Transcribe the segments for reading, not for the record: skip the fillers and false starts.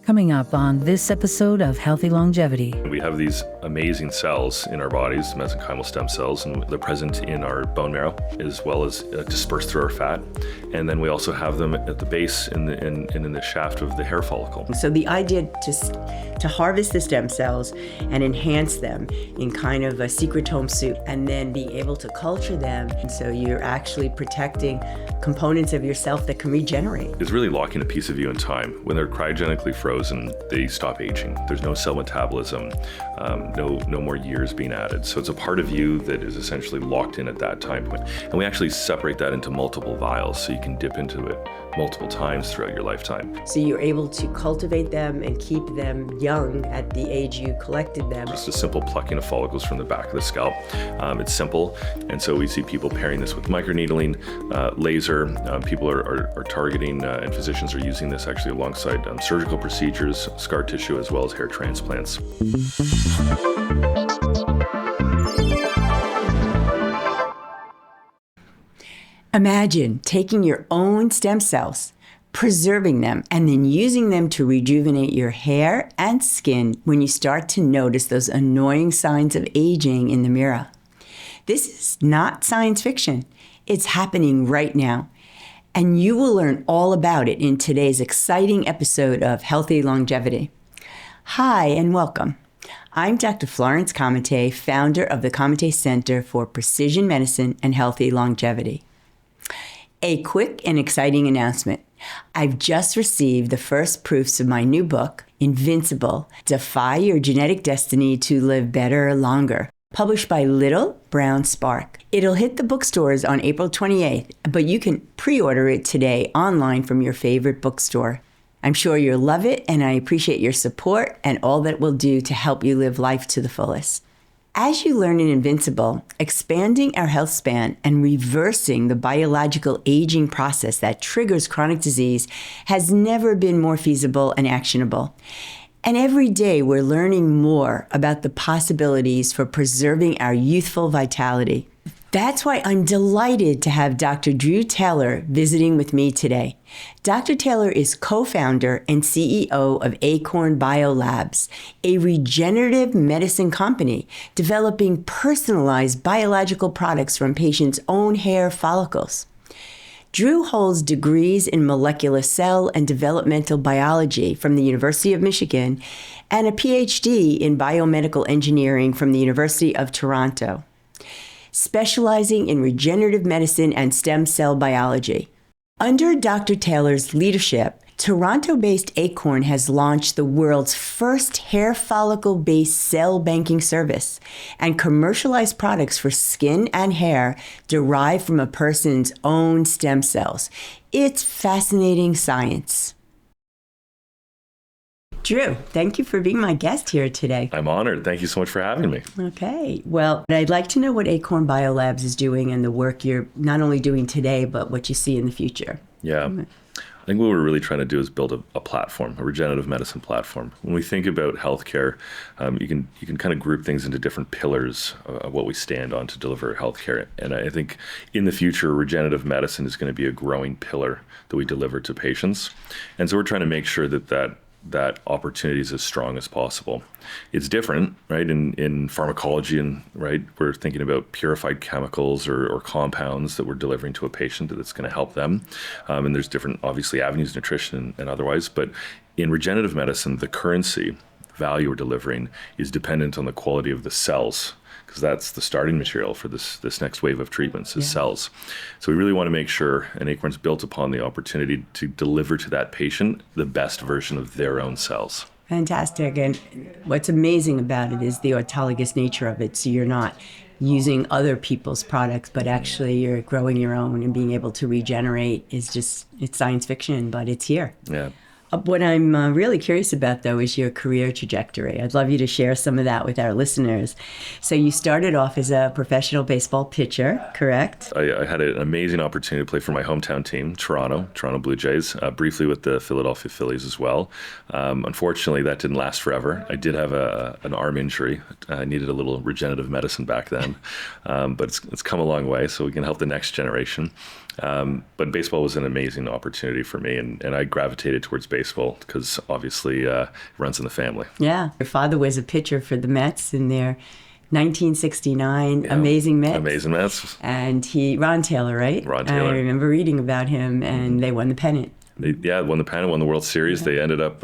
Coming up on this episode of Healthy Longevity. We have these amazing cells in our bodies, mesenchymal stem cells, and they're present in our bone marrow as well as dispersed through our fat. And then we also have them at the base and in the shaft of the hair follicle. So the idea to harvest the stem cells and enhance them in kind of a secretome soup, and then be able to culture them. And so you're actually protecting components of yourself that can regenerate. It's really locking a piece of you in time. When they're cryogenically frozen, they stop aging. There's no cell metabolism, no more years being added. So it's a part of you that is essentially locked in at that time point. And we actually separate that into multiple vials, so you can dip into it multiple times throughout your lifetime. So you're able to cultivate them and keep them young at the age you collected them. Just a simple plucking of follicles from the back of the scalp. It's simple, and so we see people pairing this with microneedling, laser. People are targeting, and physicians are using this actually alongside surgical procedures, scar tissue, as well as hair transplants. Imagine taking your own stem cells, preserving them, and then using them to rejuvenate your hair and skin when you start to notice those annoying signs of aging in the mirror. This is not science fiction. It's happening right now. And you will learn all about it in today's exciting episode of Healthy Longevity. Hi, and welcome. I'm Dr. Florence Comite, founder of the Comite Center for Precision Medicine and Healthy Longevity. A quick and exciting announcement. I've just received the first proofs of my new book, Invincible: Defy Your Genetic Destiny to Live Better Longer, published by Little Brown Spark. It'll hit the bookstores on April 28th, but you can pre-order it today online from your favorite bookstore. I'm sure you'll love it, and I appreciate your support and all that it will do to help you live life to the fullest. As you learn in Invincible, expanding our health span and reversing the biological aging process that triggers chronic disease has never been more feasible and actionable. And every day we're learning more about the possibilities for preserving our youthful vitality. That's why I'm delighted to have Dr. Drew Taylor visiting with me today. Dr. Taylor is co-founder and CEO of Acorn Biolabs, a regenerative medicine company developing personalized biological products from patients' own hair follicles. Drew holds degrees in molecular cell and developmental biology from the University of Michigan and a PhD in biomedical engineering from the University of Toronto, specializing in regenerative medicine and stem cell biology. Under Dr. Taylor's leadership, Toronto-based Acorn has launched the world's first hair follicle-based cell banking service and commercialized products for skin and hair derived from a person's own stem cells. It's fascinating science. Drew, thank you for being my guest here today. I'm honored. Thank you so much for having me. Okay. Well, I'd like to know what Acorn Biolabs is doing and the work you're not only doing today, but what you see in the future. Yeah. I think what we're really trying to do is build a platform, a regenerative medicine platform. When we think about healthcare, you can kind of group things into different pillars of what we stand on to deliver healthcare. And I think in the future, regenerative medicine is going to be a growing pillar that we deliver to patients. And so we're trying to make sure that opportunity is as strong as possible. It's different, right? In pharmacology, and right, we're thinking about purified chemicals or compounds that we're delivering to a patient that's going to help them. And there's different, obviously, avenues, nutrition and otherwise. But in regenerative medicine, the currency value we're delivering is dependent on the quality of the cells, because that's the starting material for this next wave of treatments is cells. So we really want to make sure, and Acorn's built upon the opportunity to deliver to that patient the best version of their own cells. Fantastic. And what's amazing about it is the autologous nature of it. So you're not using other people's products, but actually you're growing your own, and being able to regenerate is just, it's science fiction, but it's here. Yeah. What I'm really curious about, though, is your career trajectory. I'd love you to share some of that with our listeners. So you started off as a professional baseball pitcher, correct? I had an amazing opportunity to play for my hometown team, Toronto Blue Jays, briefly with the Philadelphia Phillies as well. Unfortunately, that didn't last forever. I did have an arm injury. I needed a little regenerative medicine back then, but it's come a long way, so we can help the next generation. But baseball was an amazing opportunity for me, and I gravitated towards baseball because obviously it runs in the family. Yeah. Your father was a pitcher for the Mets in their 1969 amazing Mets. Amazing Mets. And Ron Taylor, right? Ron Taylor. I remember reading about him, and they won the pennant. They won the pennant, won the World Series. They ended up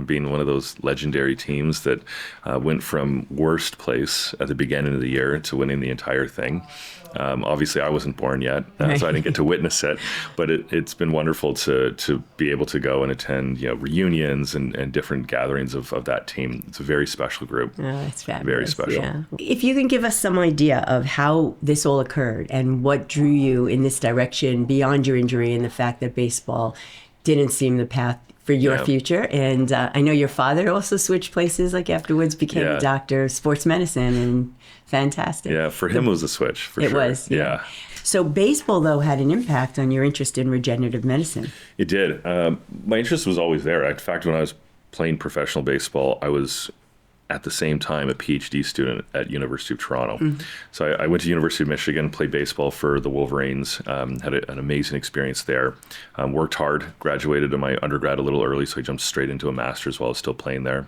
being one of those legendary teams that went from worst place at the beginning of the year to winning the entire thing. Obviously, I wasn't born yet, so I didn't get to witness it. But it's been wonderful to be able to go and attend, reunions and different gatherings of that team. It's a very special group. Oh, it's fabulous. Very special. Yeah. If you can give us some idea of how this all occurred and what drew you in this direction beyond your injury and the fact that baseball didn't seem the path for your future. And I know your father also switched places, like afterwards became a doctor of sports medicine, and fantastic. Yeah, for him it was a switch, for sure. It was, yeah. So baseball, though, had an impact on your interest in regenerative medicine. It did. My interest was always there. In fact, when I was playing professional baseball, I was at the same time a PhD student at University of Toronto. Mm-hmm. So I went to University of Michigan, played baseball for the Wolverines, had an amazing experience there. Worked hard, graduated in my undergrad a little early, so I jumped straight into a master's while I was still playing there.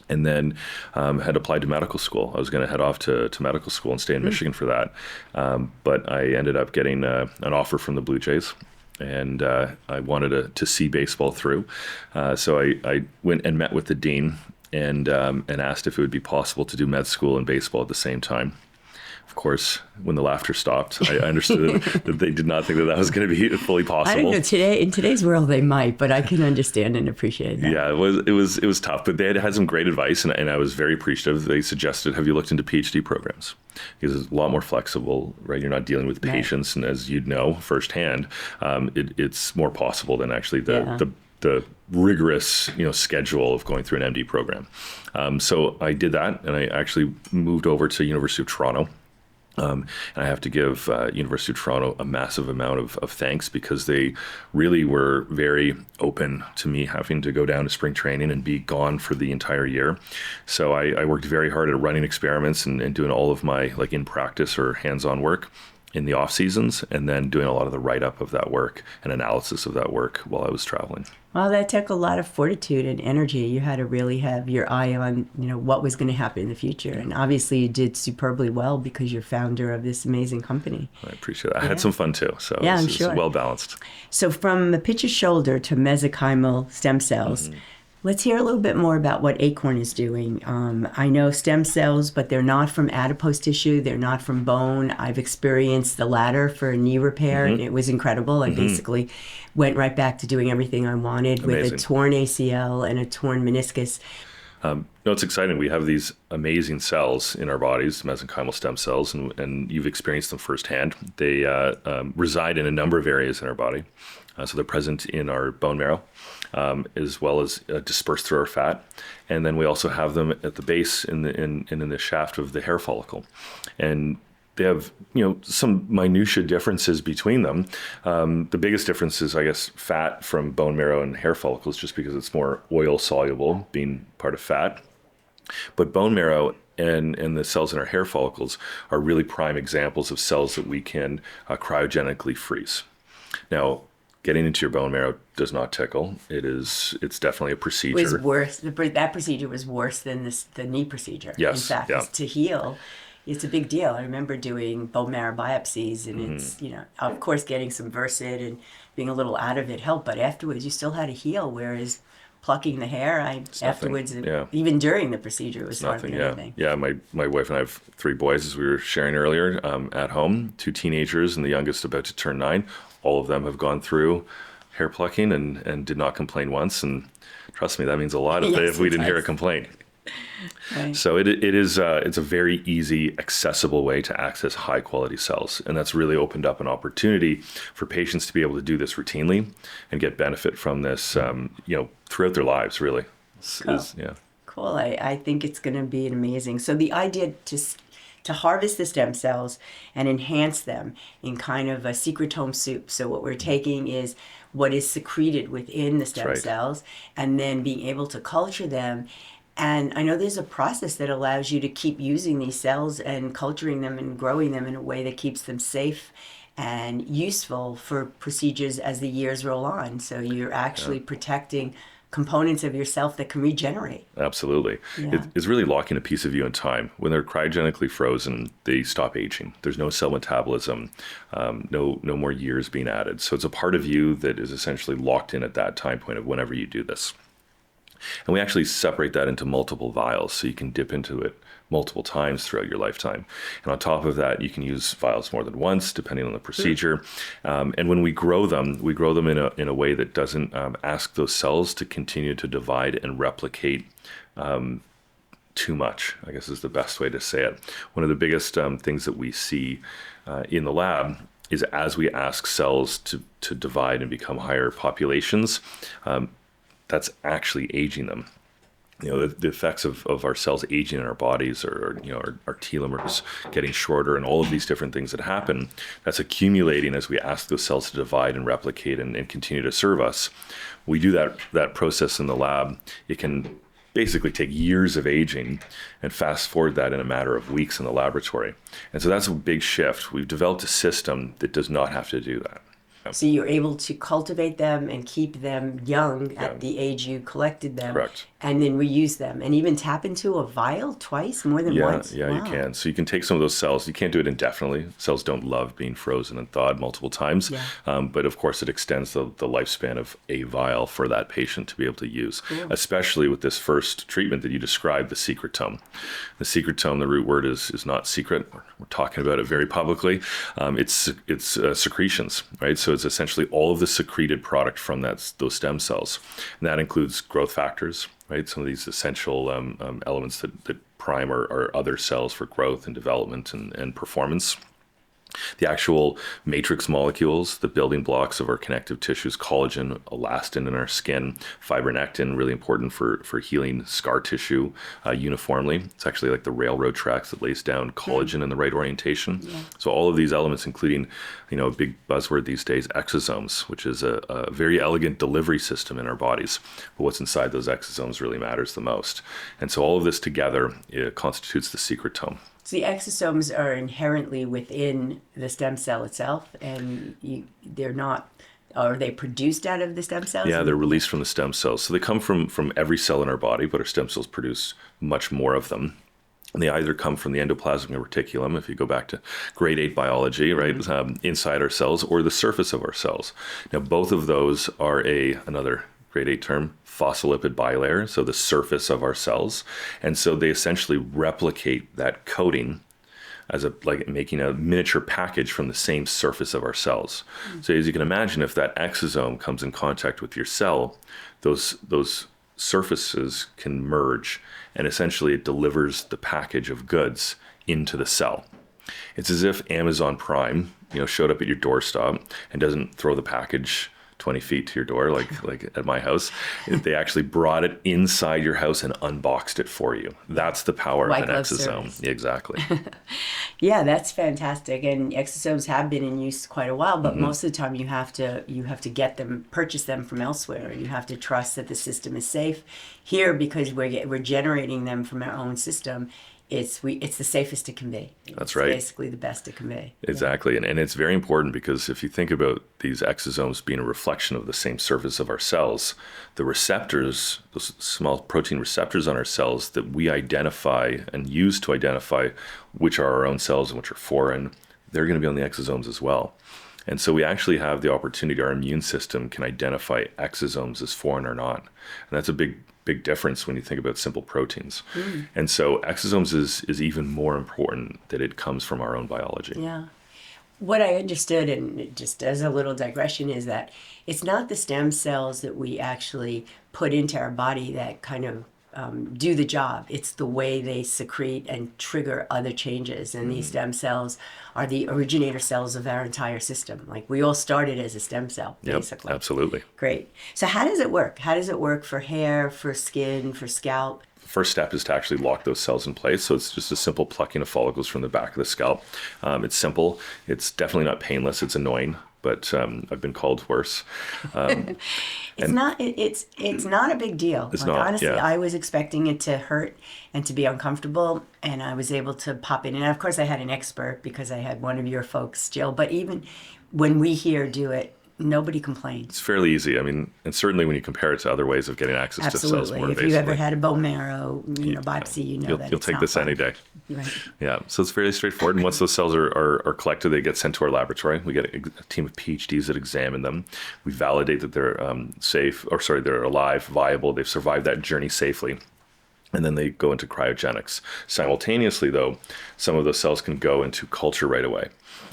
And then had applied to medical school. I was going to head off to medical school and stay in Michigan for that. But I ended up getting an offer from the Blue Jays. And I wanted to see baseball through. So I went and met with the dean and asked if it would be possible to do med school and baseball at the same time. Of course, when the laughter stopped, I understood that they did not think that was going to be fully possible. I don't know. In today's world, they might, but I can understand and appreciate that. Yeah, it was tough, but they had some great advice, and I was very appreciative. They suggested, have you looked into PhD programs? Because it's a lot more flexible, right? You're not dealing with patients, and as you'd know firsthand, it's more possible than actually the rigorous, schedule of going through an MD program. So I did that, and I actually moved over to University of Toronto. And I have to give University of Toronto a massive amount of thanks, because they really were very open to me having to go down to spring training and be gone for the entire year. So I worked very hard at running experiments and doing all of my in practice or hands-on work in the off seasons, and then doing a lot of the write-up of that work and analysis of that work while I was traveling. Well, that took a lot of fortitude and energy. You had to really have your eye on, what was going to happen in the future. And obviously you did superbly well because you're founder of this amazing company. I appreciate that. I had some fun too. So I'm it's sure. Well balanced. So from the pitcher's shoulder to mesenchymal stem cells, let's hear a little bit more about what Acorn is doing. I know stem cells, but they're not from adipose tissue. They're not from bone. I've experienced the latter for knee repair, and it was incredible. I basically went right back to doing everything I wanted. Amazing. With a torn ACL and a torn meniscus. It's exciting. We have these amazing cells in our bodies, mesenchymal stem cells, and you've experienced them firsthand. They reside in a number of areas in our body. So they're present in our bone marrow, as well as dispersed through our fat. And then we also have them at the base in the shaft of the hair follicle. And they have, some minutiae differences between them. The biggest difference is, I guess, fat from bone marrow and hair follicles, just because it's more oil soluble, being part of fat. But bone marrow and the cells in our hair follicles are really prime examples of cells that we can cryogenically freeze. Now, getting into your bone marrow does not tickle. It's definitely a procedure. It was worse. That procedure was worse than the knee procedure. Yes. In fact, to heal, it's a big deal. I remember doing bone marrow biopsies, and it's, of course, getting some Versed and being a little out of it helped, but afterwards you still had to heal, whereas plucking the hair, afterwards, even during the procedure, was hardly anything. Yeah, my wife and I have 3 boys, as we were sharing earlier, at home, 2 teenagers, and the youngest about to turn 9. All of them have gone through hair plucking and did not complain once. And trust me, that means a lot if we didn't hear a complaint. Right. So it's a very easy, accessible way to access high quality cells. And that's really opened up an opportunity for patients to be able to do this routinely and get benefit from this, throughout their lives, really. Cool. I think it's going to be amazing. So the idea to harvest the stem cells and enhance them in kind of a secretome soup. So what we're taking is what is secreted within the stem cells, and then being able to culture them. And I know there's a process that allows you to keep using these cells and culturing them and growing them in a way that keeps them safe and useful for procedures as the years roll on. So you're actually protecting components of yourself that can regenerate. Absolutely. Yeah. It's really locking a piece of you in time. When they're cryogenically frozen, they stop aging. There's no cell metabolism, no more years being added. So it's a part of you that is essentially locked in at that time point of whenever you do this. And we actually separate that into multiple vials, so you can dip into it multiple times throughout your lifetime. And on top of that, you can use vials more than once, depending on the procedure. And when we grow them in a way that doesn't ask those cells to continue to divide and replicate too much, I guess is the best way to say it. One of the biggest things that we see in the lab is as we ask cells to divide and become higher populations, that's actually aging them. The effects of our cells aging in our bodies, or our telomeres getting shorter, and all of these different things that happen, that's accumulating as we ask those cells to divide and replicate and continue to serve us. We do that process in the lab. It can basically take years of aging and fast forward that in a matter of weeks in the laboratory. And so that's a big shift. We've developed a system that does not have to do that. So you're able to cultivate them and keep them young at the age you collected them. Correct. And then reuse them and even tap into a vial twice, more than once. Yeah, Wow. you can. So you can take some of those cells. You can't do it indefinitely. Cells don't love being frozen and thawed multiple times. Yeah. But of course, it extends the lifespan of a vial for that patient to be able to use, Cool. especially with this first treatment that you described, the secretome. The secretome, the root word is not secret. We're talking about it very publicly. It's secretions, right? So it's essentially all of the secreted product from those stem cells. And that includes growth factors, right? Some of these essential elements that prime our other cells for growth and development and performance. The actual matrix molecules, the building blocks of our connective tissues, collagen, elastin in our skin, fibronectin, really important for healing scar tissue uniformly. It's actually like the railroad tracks that lays down collagen in the right orientation. Yeah. So all of these elements, including, a big buzzword these days, exosomes, which is a very elegant delivery system in our bodies. But what's inside those exosomes really matters the most. And so all of this together, it constitutes the secretome. So the exosomes are inherently within the stem cell itself, and they're not, are they produced out of the stem cells? Yeah, they're released from the stem cells. So they come from every cell in our body, but our stem cells produce much more of them. And they either come from the endoplasmic reticulum, if you go back to grade 8 biology, right, inside our cells, or the surface of our cells. Now, both of those are another grade 8 term, phospholipid bilayer, so the surface of our cells. And so they essentially replicate that coating as like making a miniature package from the same surface of our cells. So as you can imagine, if that exosome comes in contact with your cell, those surfaces can merge, and essentially it delivers the package of goods into the cell. It's as if Amazon Prime, showed up at your doorstep and doesn't throw the package 20 feet to your door, like at my house. They actually brought it inside your house and unboxed it for you. That's the power of an exosome. Service. Exactly. Yeah, that's fantastic. And exosomes have been in use quite a while, but most of the time you have to get them, purchase them from elsewhere, and you have to trust that the system is safe. Here, because we're generating them from our own system, it's the safest it can be. That's right. It's basically the best it can be. Exactly. And it's very important, because if you think about these exosomes being a reflection of the same surface of our cells, the receptors, those small protein receptors on our cells that we identify and use to identify which are our own cells and which are foreign, they're going to be on the exosomes as well. And so we actually have the opportunity, our immune system can identify exosomes as foreign or not. And that's a big difference when you think about simple proteins. And so exosomes is even more important that it comes from our own biology. Yeah. What I understood, and just as a little digression, is that it's not the stem cells that we actually put into our body that kind of do the job. It's the way they secrete and trigger other changes. And these stem cells are the originator cells of our entire system. Like, we all started as a stem cell, basically. Yep, absolutely. Great. So how does it work? How does it work for hair, for skin, for scalp? First step is to actually lock those cells in place. So it's just a simple plucking of follicles from the back of the scalp. It's simple. It's definitely not painless. It's annoying. but I've been called worse. It's not a big deal. It's not, honestly, yeah. I was expecting it to hurt and to be uncomfortable, and I was able to pop in. And of course, I had an expert because I had one of your folks, Jill. But even when we here do it, nobody complains. It's fairly easy. I mean, and certainly when you compare it to other ways of getting access to cells more Absolutely. invasively. If you ever had a bone marrow, biopsy, you'll that you'll it's take not this fun. any day. Right. Yeah, so it's fairly straightforward. And once those cells are collected, they get sent to our laboratory. We get a team of PhDs that examine them. We validate that they're they're alive, viable. They've survived that journey safely. And then they go into cryogenics. Simultaneously, though, some of those cells can go into culture right away.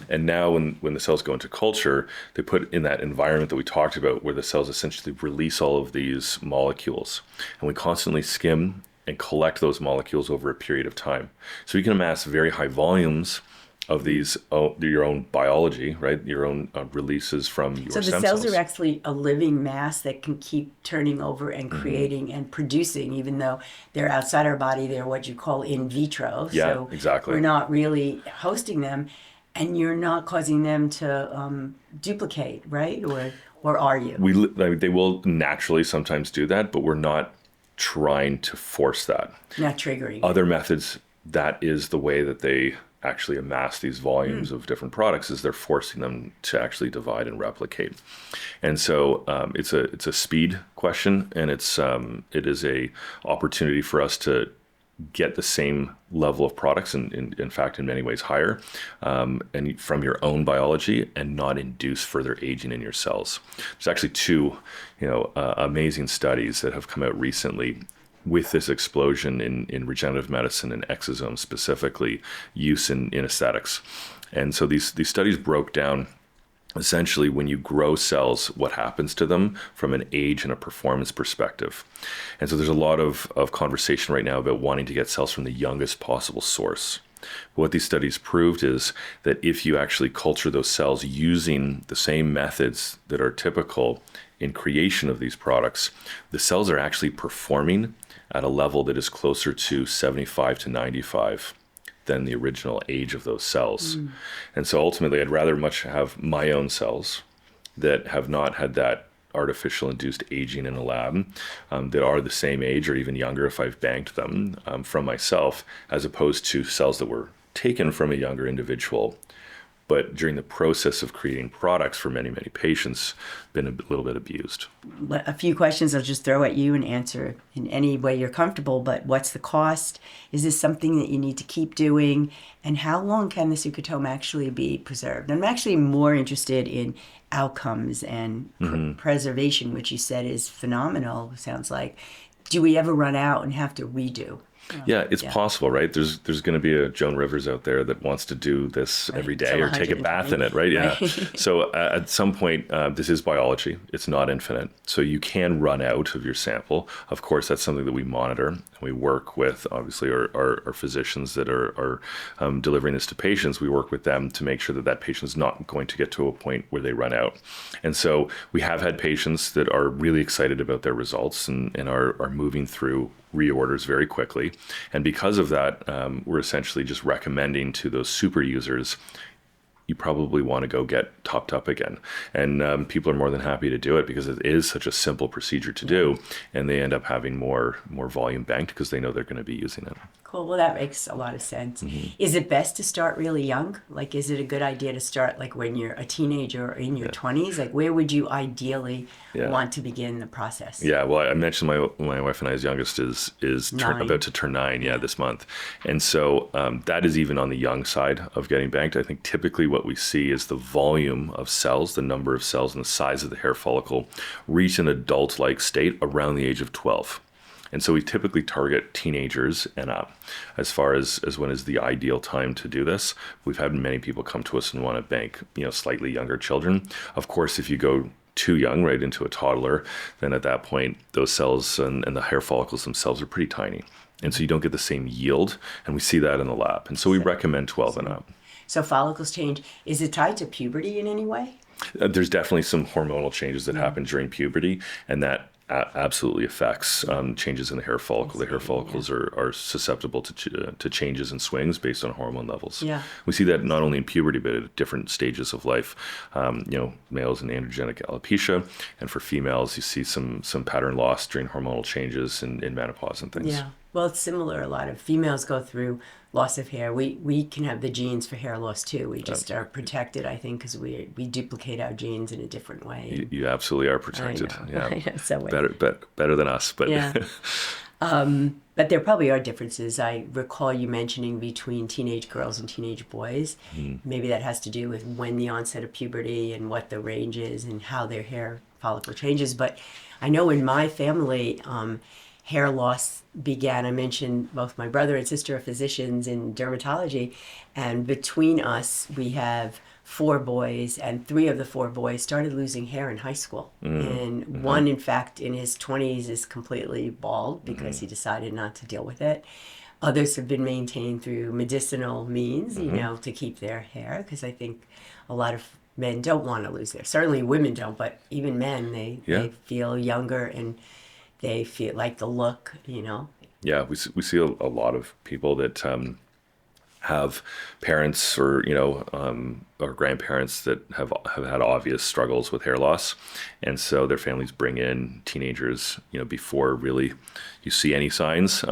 And now when the cells go into culture, they put in that environment that we talked about where the cells essentially release all of these molecules. And we constantly skim and collect those molecules over a period of time. So you can amass very high volumes of these, your own biology, right? Your own releases from your So the stem cells cells. are actually a living mass that can keep turning over and creating and producing, even though they're outside our body. They're what you call in vitro. Yeah, so exactly. We're not really hosting them, and you're not causing them to duplicate, right? Or are you? They will naturally sometimes do that, but we're not trying to force that. Not triggering. Other methods, that is the way that they actually amass these volumes of different products, is they're forcing them to actually divide and replicate. And so it's a speed question, and it is a opportunity for us to get the same level of products, and in fact, in many ways higher, and from your own biology, and not induce further aging in your cells. There's actually two, amazing studies that have come out recently with this explosion in regenerative medicine and exosomes specifically, use in aesthetics. And so these studies broke down essentially when you grow cells, what happens to them from an age and a performance perspective. And so there's a lot of conversation right now about wanting to get cells from the youngest possible source. What these studies proved is that if you actually culture those cells using the same methods that are typical in creation of these products, the cells are actually performing at a level that is closer to 75 to 95 than the original age of those cells. And so ultimately, I'd rather much have my own cells that have not had that artificial induced aging in a lab, that are the same age or even younger if I've banked them from myself, as opposed to cells that were taken from a younger individual, but during the process of creating products for many, many patients, been a little bit abused. A few questions I'll just throw at you and answer in any way you're comfortable, but what's the cost? Is this something that you need to keep doing? And how long can the sucrotome actually be preserved? I'm actually more interested in outcomes and preservation, which you said is phenomenal, sounds like. Do we ever run out and have to redo? Yeah, it's possible, right? There's going to be a Joan Rivers out there that wants to do this every day or take a bath in it, right? Yeah. So at some point, this is biology. It's not infinite. So you can run out of your sample. Of course, that's something that we monitor. And we work with, obviously, our physicians that are delivering this to patients. We work with them to make sure that that patient is not going to get to a point where they run out. And so we have had patients that are really excited about their results and are moving through reorders very quickly. And because of that, we're essentially just recommending to those super users, you probably want to go get topped up again. And people are more than happy to do it because it is such a simple procedure to do. And they end up having more volume banked because they know they're going to be using it. Cool. Well, that makes a lot of sense. Is it best to start really young? Like, is it a good idea to start like when you're a teenager or in your 20s? Like, where would you ideally want to begin the process? Yeah, well, I mentioned my wife and I's youngest is about to turn 9, this month. And so that is even on the young side of getting banked. I think typically what we see is the volume of cells, the number of cells and the size of the hair follicle reach an adult-like state around the age of 12. And so we typically target teenagers and up as far as when is the ideal time to do this. We've had many people come to us and want to bank, slightly younger children. Of course, if you go too young, right into a toddler, then at that point, those cells and the hair follicles themselves are pretty tiny. And so you don't get the same yield. And we see that in the lab. And so we recommend 12 and up. So follicles change. Is it tied to puberty in any way? There's definitely some hormonal changes that happen during puberty, and that absolutely affects changes in the hair follicle. The hair follicles are susceptible to changes and swings based on hormone levels. Yeah. We see that not only in puberty, but at different stages of life. Males in androgenic alopecia, and for females, you see some pattern loss during hormonal changes in menopause and things. Yeah. Well, it's similar. A lot of females go through loss of hair. We can have the genes for hair loss too. We just are protected, I think, because we duplicate our genes in a different way. You absolutely are protected. I know. Yeah, I know. So better than us. But yeah. But there probably are differences. I recall you mentioning between teenage girls and teenage boys. Maybe that has to do with when the onset of puberty and what the range is and how their hair follicle changes. But I know in my family, hair loss began. I mentioned both my brother and sister are physicians in dermatology, and between us, we have 4 boys, and 3 of the 4 boys started losing hair in high school. And one, in fact, in his 20s is completely bald because he decided not to deal with it. Others have been maintained through medicinal means, to keep their hair, because I think a lot of men don't want to lose their. Certainly women don't, but even men, they feel younger and they feel like the look, Yeah, we see a lot of people that have parents or or grandparents that have had obvious struggles with hair loss, and so their families bring in teenagers before really you see any signs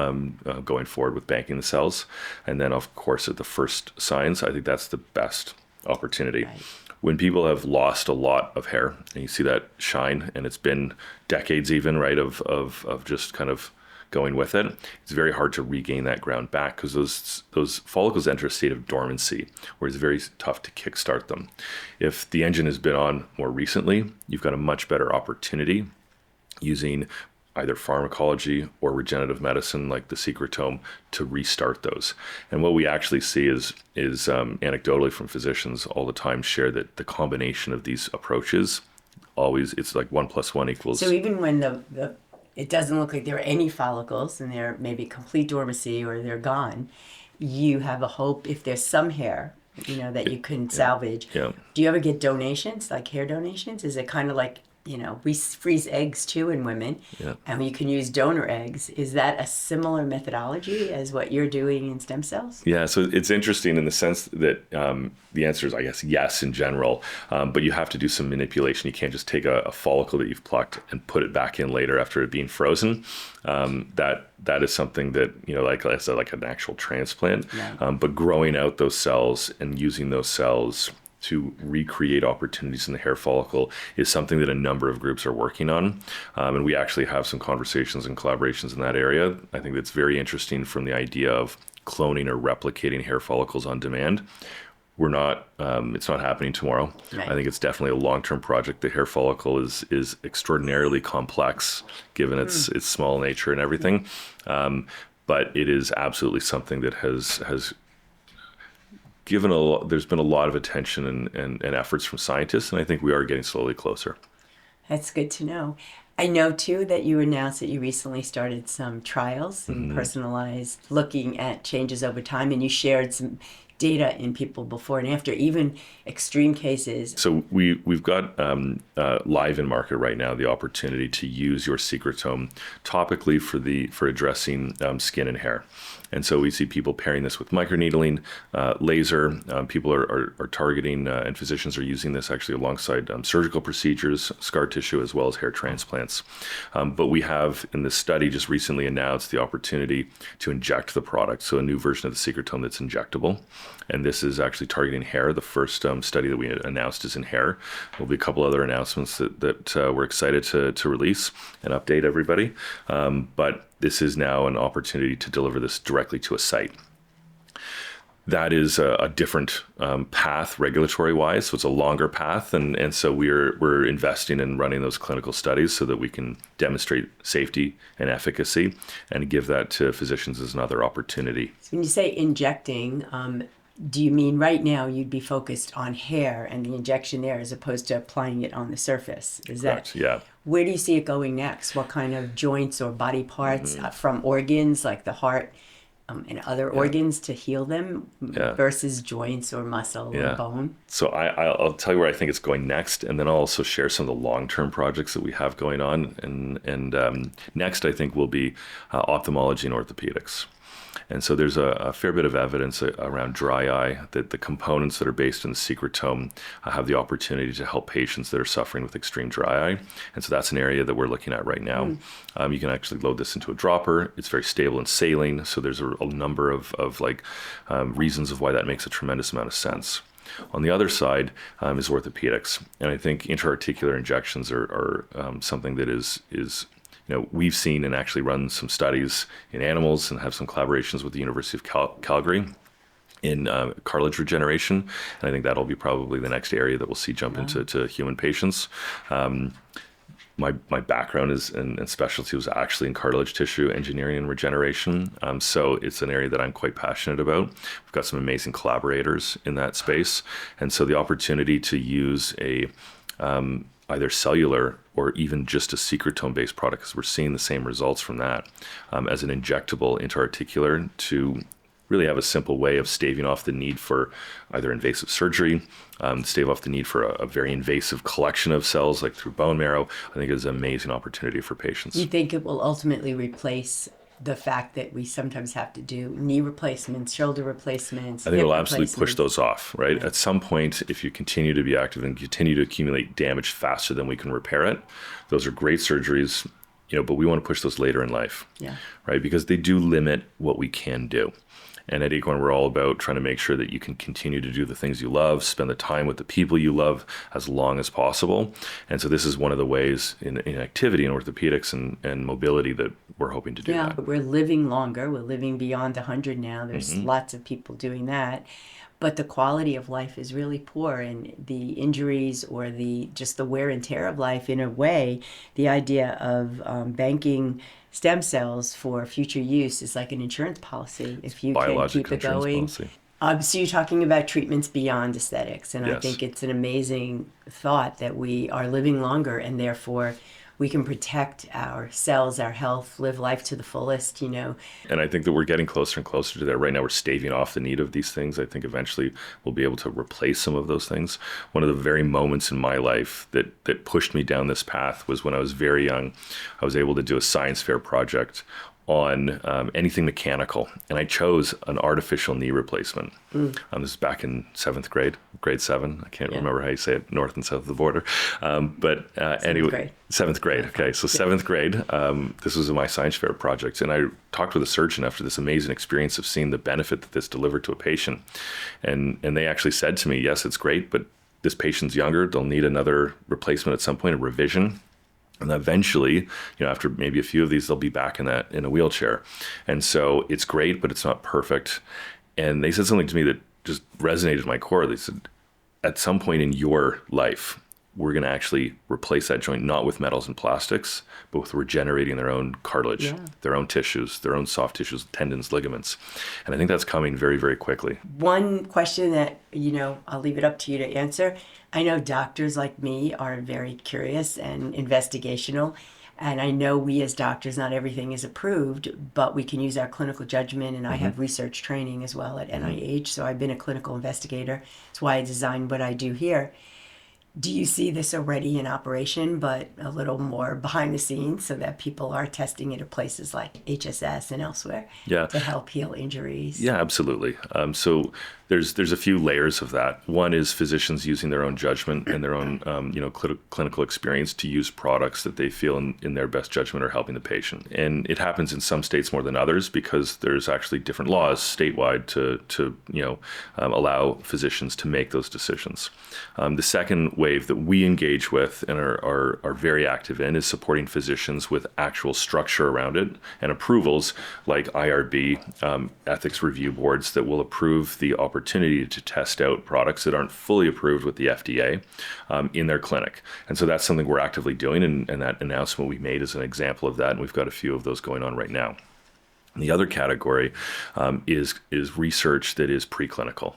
going forward with banking the cells, and then of course at the first signs, I think that's the best opportunity. Right. When people have lost a lot of hair and you see that shine, and it's been decades even, right, of just kind of going with it, it's very hard to regain that ground back because those follicles enter a state of dormancy where it's very tough to kickstart them. If the engine has been on more recently, you've got a much better opportunity using either pharmacology or regenerative medicine like the secretome to restart those. And what we actually see is anecdotally from physicians all the time share that the combination of these approaches always, it's like 1 + 1 equals. So even when it doesn't look like there are any follicles and they're maybe complete dormancy or they're gone, you have a hope if there's some hair, that you can salvage. Yeah. Do you ever get donations, like hair donations? Is it kind of like, we freeze eggs too in women, and you can use donor eggs. Is that a similar methodology as what you're doing in stem cells? Yeah, so it's interesting in the sense that the answer is, I guess, yes in general, but you have to do some manipulation. You can't just take a follicle that you've plucked and put it back in later after it being frozen. That is something that, like I said, like an actual transplant, but growing out those cells and using those cells to recreate opportunities in the hair follicle is something that a number of groups are working on. And we actually have some conversations and collaborations in that area. I think that's very interesting from the idea of cloning or replicating hair follicles on demand. We're not, it's not happening tomorrow. Right. I think it's definitely a long-term project. The hair follicle is extraordinarily complex given its small nature and everything. But it is absolutely something that has given there's been a lot of attention and efforts from scientists, and I think we are getting slowly closer. That's good to know. I know too that you announced that you recently started some trials in personalized, looking at changes over time, and you shared some data in people before and after, even extreme cases. So we've got live in market right now the opportunity to use your secretome topically for addressing skin and hair. And so we see people pairing this with microneedling, laser. People are targeting, and physicians are using this actually alongside surgical procedures, scar tissue, as well as hair transplants. But we have in this study just recently announced the opportunity to inject the product. So a new version of the secretome that's injectable. And this is actually targeting hair. The first study that we announced is in hair. There'll be a couple other announcements that we're excited to release and update everybody. But this is now an opportunity to deliver this directly to a site. That is a different path regulatory-wise, so it's a longer path, and so we're investing in running those clinical studies so that we can demonstrate safety and efficacy and give that to physicians as another opportunity. So when you say injecting, do you mean right now you'd be focused on hair and the injection there as opposed to applying it on the surface? Is Correct, that? yeah. Where do you see it going next? What kind of joints or body parts from organs like the heart and other organs to heal them Yeah. versus joints or muscle or bone? So I'll tell you where I think it's going next, and then I'll also share some of the long-term projects that we have going on. And next, I think, will be ophthalmology and orthopedics. And so there's a fair bit of evidence around dry eye that the components that are based in the secretome have the opportunity to help patients that are suffering with extreme dry eye. And so that's an area that we're looking at right now. You can actually load this into a dropper. It's very stable in saline. So there's a number of reasons of why that makes a tremendous amount of sense. On the other side is orthopedics. And I think intra-articular injections are something that is we've seen and actually run some studies in animals and have some collaborations with the University of Calgary in cartilage regeneration. And I think that'll be probably the next area that we'll see jump into human patients. My background is and specialty was actually in cartilage tissue engineering and regeneration. So it's an area that I'm quite passionate about. We've got some amazing collaborators in that space. And so the opportunity to use a either cellular or even just a secretome-based product, because we're seeing the same results from that, as an injectable intra-articular to really have a simple way of staving off the need for either invasive surgery, stave off the need for a very invasive collection of cells like through bone marrow. I think is an amazing opportunity for patients. You think it will ultimately replace the fact that we sometimes have to do knee replacements, shoulder replacements? I think it'll absolutely push those off, right? At some point, if you continue to be active and continue to accumulate damage faster than we can repair it, those are great surgeries, but we want to push those later in life, right? Because they do limit what we can do. And at Acorn, we're all about trying to make sure that you can continue to do the things you love, spend the time with the people you love as long as possible. And so this is one of the ways in activity in orthopedics and mobility that we're hoping to do that. We're living longer. We're living beyond 100 now. There's lots of people doing that. But the quality of life is really poor, and the injuries or just the wear and tear of life, in a way, the idea of banking stem cells for future use is like an insurance policy. If you can keep it going. So you're talking about treatments beyond aesthetics, and I think it's an amazing thought that we are living longer, and therefore we can protect our cells, our health, live life to the fullest, And I think that we're getting closer and closer to that. Right now, we're staving off the need of these things. I think eventually we'll be able to replace some of those things. One of the very moments in my life that pushed me down this path was when I was very young. I was able to do a science fair project on anything mechanical, and I chose an artificial knee replacement. This is back in grade 7. I can't remember how you say it, north and south of the border. But anyway, 7th grade. Okay, so 7th grade, this was my science fair project, and I talked with a surgeon after this amazing experience of seeing the benefit that this delivered to a patient. And they actually said to me, yes, it's great, but this patient's younger, they'll need another replacement at some point, a revision. And eventually, after maybe a few of these, they'll be back in a wheelchair. And so it's great, but it's not perfect. And they said something to me that just resonated in my core. They said, at some point in your life, we're going to actually replace that joint, not with metals and plastics, but with regenerating their own cartilage, their own tissues, their own soft tissues, tendons, ligaments. And I think that's coming very, very quickly. One question that, I'll leave it up to you to answer. I know doctors like me are very curious and investigational. And I know we as doctors, not everything is approved, but we can use our clinical judgment. And I have research training as well at NIH. So I've been a clinical investigator. That's why I designed what I do here. Do you see this already in operation, but a little more behind the scenes so that people are testing it at places like HSS and elsewhere to help heal injuries? Yeah, absolutely. So there's a few layers of that. One is physicians using their own judgment and their own clinical experience to use products that they feel in their best judgment are helping the patient. And it happens in some states more than others because there's actually different laws statewide to allow physicians to make those decisions. The second wave that we engage with and are very active in is supporting physicians with actual structure around it and approvals like IRB, ethics review boards that will approve the opportunity to test out products that aren't fully approved with the FDA in their clinic. And so that's something we're actively doing, and that announcement we made is an example of that, and we've got a few of those going on right now. And the other category is research that is preclinical.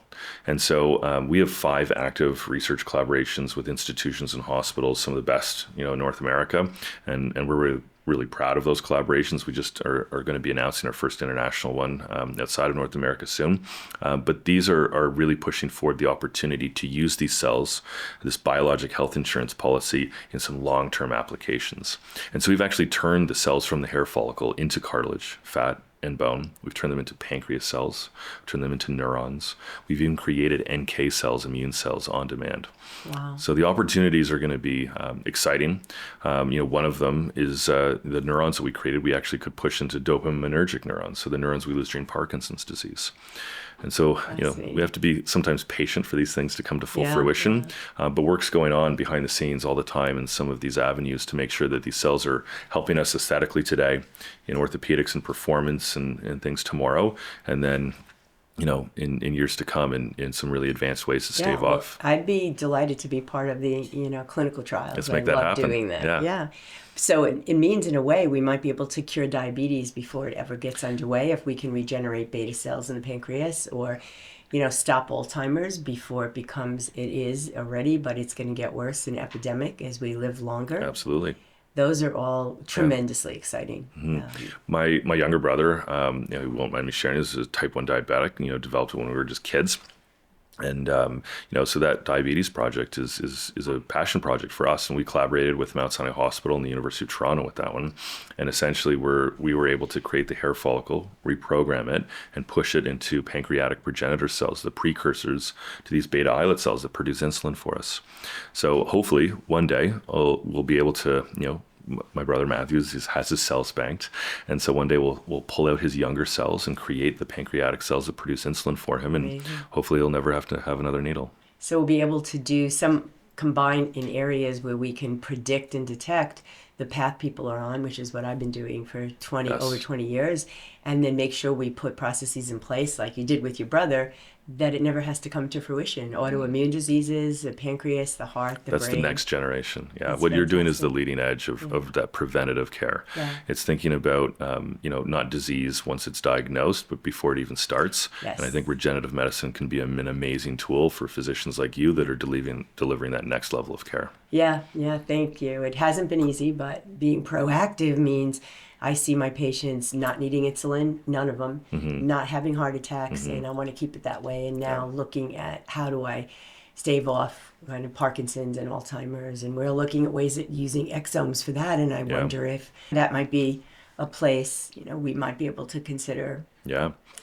And so we have 5 active research collaborations with institutions and hospitals, some of the best in North America, and we're really proud of those collaborations. We just are going to be announcing our first international one outside of North America soon. But these are really pushing forward the opportunity to use these cells, this biologic health insurance policy, in some long-term applications. And so we've actually turned the cells from the hair follicle into cartilage, fat, and bone. We've turned them into pancreas cells, turned them into neurons. We've even created NK cells, immune cells, on demand. Wow. So the opportunities are going to be exciting. One of them is the neurons that we created, we actually could push into dopaminergic neurons, so the neurons we lose during Parkinson's disease. And so, we have to be sometimes patient for these things to come to full fruition. But work's going on behind the scenes all the time in some of these avenues to make sure that these cells are helping us aesthetically today, in orthopedics and performance and things tomorrow. And then, in years to come in some really advanced ways to stave off. I'd be delighted to be part of the, clinical trials. Let's make that happen. Doing that. Yeah. So it means, in a way, we might be able to cure diabetes before it ever gets underway if we can regenerate beta cells in the pancreas, or, stop Alzheimer's before it is already, but it's going to get worse, an epidemic as we live longer. Absolutely. Those are all tremendously exciting. Mm-hmm. My younger brother, who won't mind me sharing, is a type 1 diabetic, developed it when we were just kids. And, so that diabetes project is a passion project for us. And we collaborated with Mount Sinai Hospital and the University of Toronto with that one. And essentially we were able to create the hair follicle, reprogram it, and push it into pancreatic progenitor cells, the precursors to these beta islet cells that produce insulin for us. So hopefully one day we'll be able to, my brother Matthew has his cells banked, and so one day we'll pull out his younger cells and create the pancreatic cells that produce insulin for him, and Amazing. Hopefully he'll never have to have another needle. So we'll be able to do some combine in areas where we can predict and detect the path people are on, which is what I've been doing for over 20 years, and then make sure we put processes in place like you did with your brother, that it never has to come to fruition. Autoimmune diseases, the pancreas, the heart, the brain. That's the next generation. Yeah, That's what you're doing is fantastic. the leading edge of that preventative care. Yeah. It's thinking about, not disease once it's diagnosed, but before it even starts. Yes. And I think regenerative medicine can be an amazing tool for physicians like you that are delivering that next level of care. Yeah, thank you. It hasn't been easy, but being proactive means I see my patients not needing insulin, none of them, not having heart attacks, and I want to keep it that way. And now looking at how do I stave off kind of Parkinson's and Alzheimer's, and we're looking at ways of using exomes for that. And I wonder if that might be a place, we might be able to consider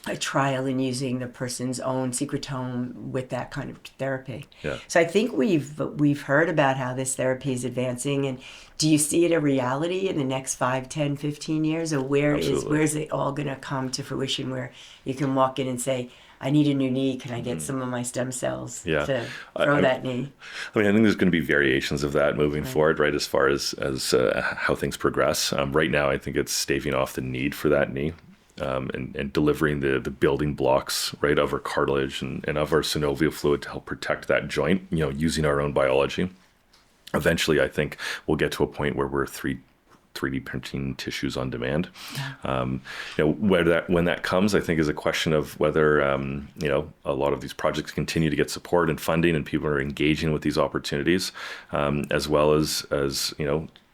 a trial in using the person's own secretome with that kind of therapy. Yeah. So I think we've heard about how this therapy is advancing, and do you see it a reality in the next 5, 10, 15 years, or where is it all going to come to fruition where you can walk in and say, I need a new knee, can I get some of my stem cells to throw that knee? I think there's going to be variations of that moving forward, right, as far as how things progress. Right now, I think it's staving off the need for that knee. And delivering the building blocks, right, of our cartilage and of our synovial fluid to help protect that joint, using our own biology. Eventually, I think we'll get to a point where we're 3D printing tissues on demand. When that comes, I think is a question of whether, a lot of these projects continue to get support and funding and people are engaging with these opportunities, as well as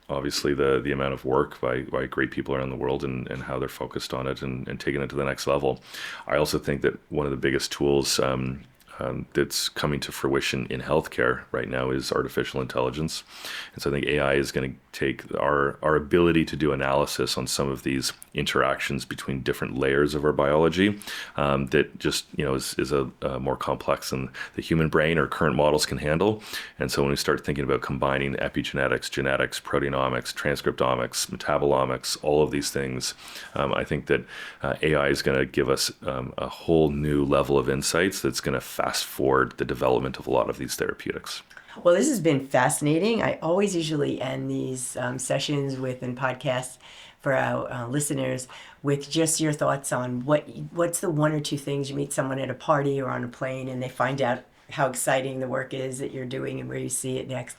obviously the amount of work by great people around the world and how they're focused on it and taking it to the next level. I also think that one of the biggest tools that's coming to fruition in healthcare right now is artificial intelligence. And so I think AI is going to take our ability to do analysis on some of these interactions between different layers of our biology that just, is a more complex than the human brain or current models can handle. And so when we start thinking about combining epigenetics, genetics, proteomics, transcriptomics, metabolomics, all of these things, I think that AI is going to give us a whole new level of insights that's going to fast forward the development of a lot of these therapeutics. Well, this has been fascinating. I always usually end these sessions and podcasts for our listeners with just your thoughts on what's the one or two things you meet someone at a party or on a plane and they find out how exciting the work is that you're doing and where you see it next.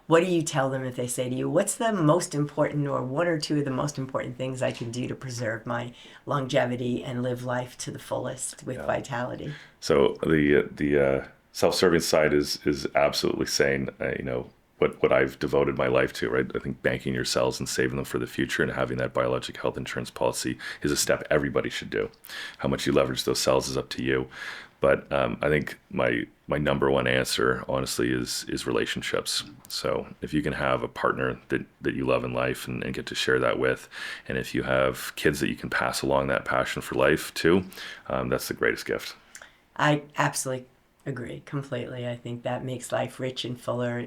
What do you tell them if they say to you, what's the most important or one or two of the most important things I can do to preserve my longevity and live life to the fullest with vitality? So the self-serving side is absolutely saying, what I've devoted my life to, right? I think banking your cells and saving them for the future and having that biologic health insurance policy is a step everybody should do. How much you leverage those cells is up to you. But I think my number one answer, honestly, is relationships. So if you can have a partner that you love in life and get to share that with, and if you have kids that you can pass along that passion for life to, that's the greatest gift. I absolutely agree completely. I think that makes life rich and fuller.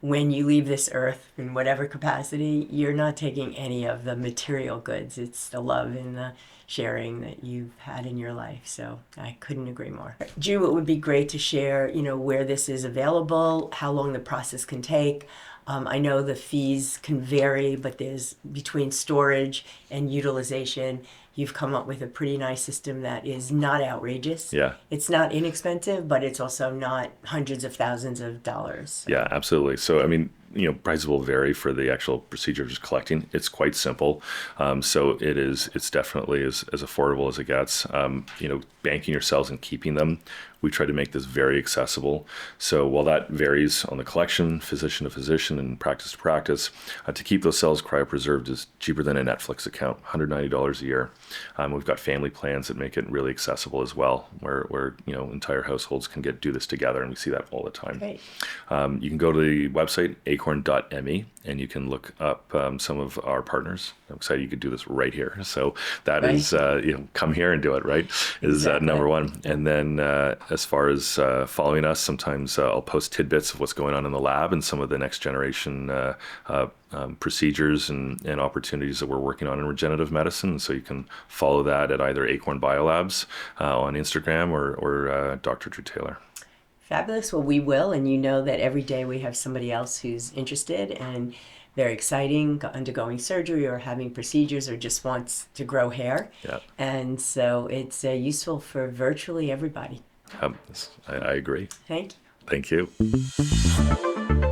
When you leave this earth in whatever capacity, you're not taking any of the material goods. It's the love and the sharing that you've had in your life. So I couldn't agree more. Drew, it would be great to share, where this is available, how long the process can take. I know the fees can vary, but there's between storage and utilization, you've come up with a pretty nice system that is not outrageous. Yeah. It's not inexpensive, but it's also not hundreds of thousands of dollars. Yeah, absolutely. So, I mean, prices will vary for the actual procedure of just collecting. It's quite simple. So it's definitely as affordable as it gets. Banking your cells and keeping them, we try to make this very accessible. So while that varies on the collection, physician to physician and practice to practice, to keep those cells cryopreserved is cheaper than a Netflix account, $190 a year. We've got family plans that make it really accessible as well, where entire households can do this together, and we see that all the time. Great. You can go to the website acorn.me and you can look up some of our partners. I'm excited you could do this right here. So that right. is, come here and do it, right? Is exactly. Number one. And then as far as following us, sometimes I'll post tidbits of what's going on in the lab and some of the next generation procedures and opportunities that we're working on in regenerative medicine. So you can follow that at either Acorn Biolabs on Instagram or Dr. Drew Taylor. Fabulous. Well, we will. And you know that every day we have somebody else who's interested and very exciting, undergoing surgery or having procedures or just wants to grow hair. Yeah. And so it's useful for virtually everybody. I agree. Thank you. Thank you.